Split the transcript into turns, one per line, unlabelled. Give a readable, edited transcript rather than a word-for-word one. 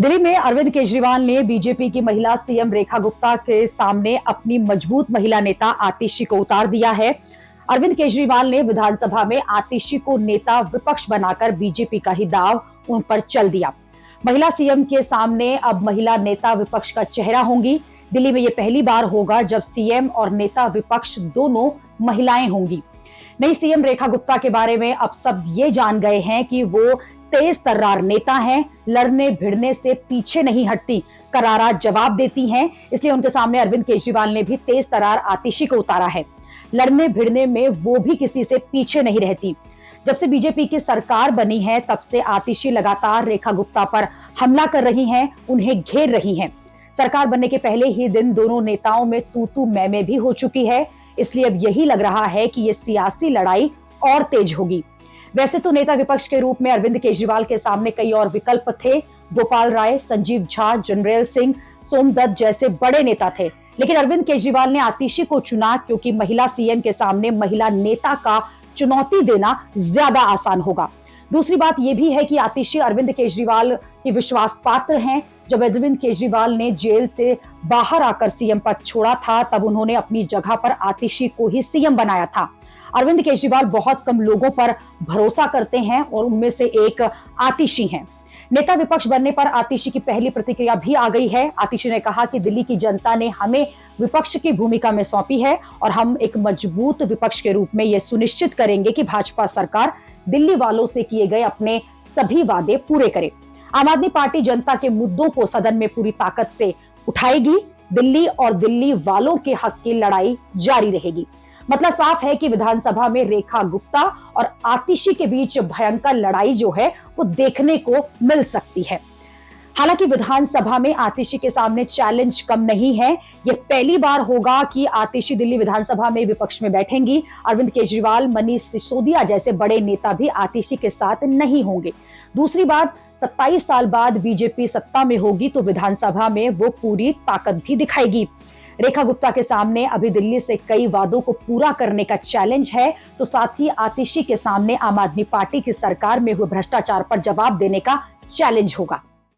दिल्ली में अरविंद केजरीवाल ने बीजेपी की महिला सीएम रेखा गुप्ता के सामने अपनी मजबूत महिला नेता आतिशी को उतार दिया है। अरविंद केजरीवाल ने विधानसभा में आतिशी को नेता विपक्ष बनाकर बीजेपी का ही दाव उन पर चल दिया। महिला सीएम के सामने अब महिला नेता विपक्ष का चेहरा होंगी। दिल्ली में यह पहली बार होगा जब सीएम और नेता विपक्ष दोनों महिलाएं होंगी। नई सीएम रेखा गुप्ता के बारे में अब सब ये जान गए हैं कि वो तेज तर्रार नेता हैं, लड़ने भिड़ने से पीछे नहीं हटती, करारा जवाब देती हैं। इसलिए उनके सामने अरविंद केजरीवाल ने भी तेज तर्रार आतिशी को उतारा है। लड़ने भिड़ने में वो भी किसी से पीछे नहीं रहती। जब से बीजेपी की सरकार बनी है तब से आतिशी लगातार रेखा गुप्ता पर हमला कर रही हैं, उन्हें घेर रही हैं। सरकार बनने के पहले ही दिन दोनों नेताओं में तू मैं भी हो चुकी है। इसलिए अब यही लग रहा है कि ये सियासी लड़ाई और तेज होगी। वैसे तो नेता विपक्ष के रूप में अरविंद केजरीवाल के सामने कई और विकल्प थे। गोपाल राय, संजीव झा, जनरैल सिंह, सोमदत्त जैसे बड़े नेता थे, लेकिन अरविंद केजरीवाल ने आतिशी को चुना क्योंकि महिला सीएम के सामने महिला नेता का चुनौती देना ज्यादा आसान होगा। दूसरी बात यह भी है कि आतिशी अरविंद केजरीवाल के विश्वास पात्र हैं। जब अरविंद केजरीवाल ने जेल से बाहर आकर सीएम पद छोड़ा था तब उन्होंने अपनी जगह पर आतिशी को ही सीएम बनाया था। अरविंद केजरीवाल बहुत कम लोगों पर भरोसा करते हैं और उनमें से एक आतिशी हैं। नेता विपक्ष बनने पर आतिशी की पहली प्रतिक्रिया भी आ गई है। आतिशी ने कहा कि दिल्ली की जनता ने हमें विपक्ष की भूमिका में सौंपी है और हम एक मजबूत विपक्ष के रूप में यह सुनिश्चित करेंगे कि भाजपा सरकार दिल्ली वालों से किए गए अपने सभी वादे पूरे करे। आम आदमी पार्टी जनता के मुद्दों को सदन में पूरी ताकत से उठाएगी। दिल्ली और दिल्ली वालों के हक की लड़ाई जारी रहेगी। मतलब साफ है कि विधानसभा में रेखा गुप्ता और आतिशी के बीच भयंकर लड़ाई जो है वो देखने को मिल सकती है। हालांकि विधानसभा में आतिशी के सामने चैलेंज कम नहीं है। यह पहली बार होगा कि आतिशी दिल्ली विधानसभा में विपक्ष में बैठेंगी। अरविंद केजरीवाल, मनीष सिसोदिया जैसे बड़े नेता भी आतिशी के साथ नहीं होंगे। दूसरी बात, 27 साल बाद बीजेपी सत्ता में होगी तो विधानसभा में वो पूरी ताकत भी दिखाएगी। रेखा गुप्ता के सामने अभी दिल्ली से कई वादों को पूरा करने का चैलेंज है, तो साथ ही आतिशी के सामने आम आदमी पार्टी की सरकार में हुए भ्रष्टाचार पर जवाब देने का चैलेंज होगा।